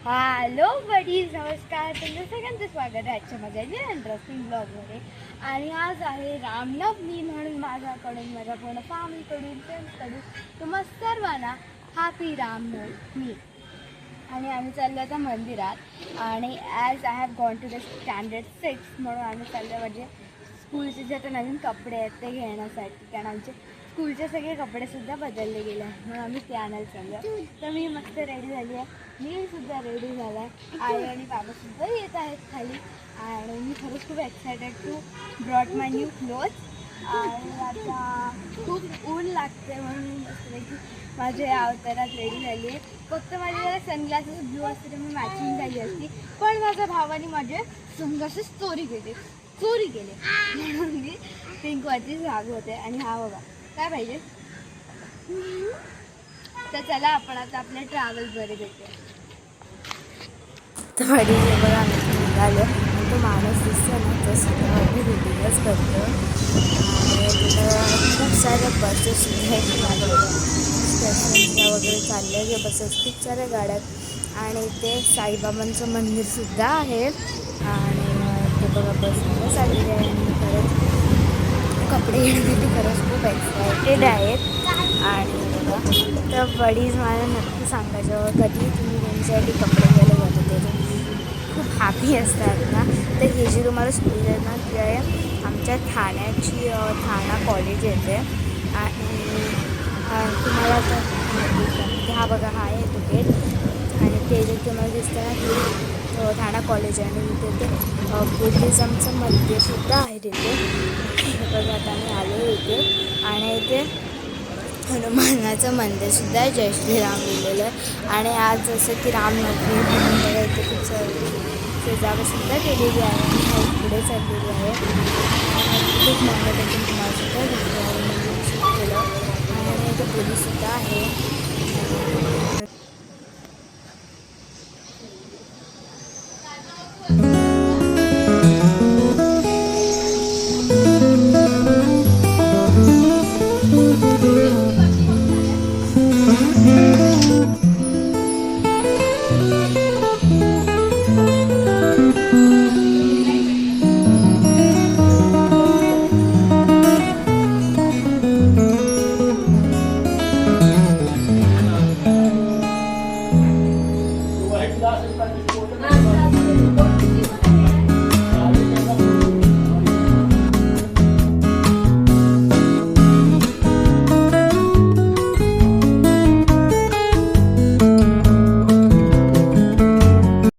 Hello buddies, नमस्कार. तुमचं सगळ्यांचं स्वागत आहे आजच्या माझ्या इंटरेस्टिंग ब्लॉगमध्ये. आणि आज आहे रामनवमी, म्हणून माझ्याकडून, माझ्या पूर्ण फॅमिलीकडून, फ्रेंड्सकडून तुम्हा सर्वांना हॅपी रामनवमी. आणि आम्ही चाललो आता मंदिरात. आणि as I have gone to the standard 6 म्हणून आम्ही चाललो म्हणजे स्कूलचे जे आता नवीन कपडे आहेत ते घेण्यासाठी, कारण आमचे स्कूलचे सगळे कपडेसुद्धा बदलले गेले आहेत, म्हणून आम्ही ते आणायला चाललो. तर मी मस्त रेडी झाली आहे, मी सुद्धा रेडी झाला आहे, आई आणि बाबासुद्धा येत आहेत खाली. आणि मी खरंच खूप excited to brought my new cloth. आणि आता खूप ऊन लागते म्हणून मी मस्तपैकी माझ्या अवतारात रेडी झाली आहे. फक्त माझे जरा सनग्लासेस ब्लू असते तर मी मॅचिंग झाली असती, पण माझ्या भावाने माझे सनग्लासेस चोरी केले म्हणून मी पिंकवरती जाग होते. आणि हा बघा काय पाहिजे. तर चला आपण आता आपल्या ट्रॅव्हल बरे देते. तर हे बघा आम्ही निघालो आणि तो माणूस दिसतो ना तो सुद्धा अगदी रिडिंगच करतो. आणि तिथं खूप साऱ्या बसेस स्टेशनला वगैरे चालले गे बसेस, खूप साऱ्या गाड्या. आणि ते साईबाबांचं मंदिरसुद्धा आहे. आणि ते बघा बसमध्ये चाललेले आहे. आणि खरंच कपडे घेण्यासाठी खरंच खूप एक्सायटेड आहेत. आणि बघा तर बडीज मला नक्की सांगायचं, कधी तुम्ही त्यांच्यासाठी कपडे घ्यायला जात होते खूप हॅपी असतात ना. तर हे जी तुम्हाला स्कूल आहे ना ती आहे आमच्या ठाण्याची ठाणा कॉलेज येते. आणि तुम्हाला तर हा बघा हा आहे तो गेट. आणि ते जे तुम्हाला दिसतं ना ते ठाणा कॉलेज आहे. आणि तिथे ते बुद्धिझमचं मंदिरसुद्धा आहे तिथे. बघा आता आम्ही आलो इथे. आणि इथे हनुमानाचं मंदिरसुद्धा आहे, जय श्रीराम लिहिलेलं आहे. आणि आज जसं की रामनवमी बघा इथे खूप सजावटसुद्धा केलेली आहे. आणि पुढे चाललेली आहे. खूप मनोरंजन तुम्हालासुद्धा केलं. आणि इथे पोलीससुद्धा आहे.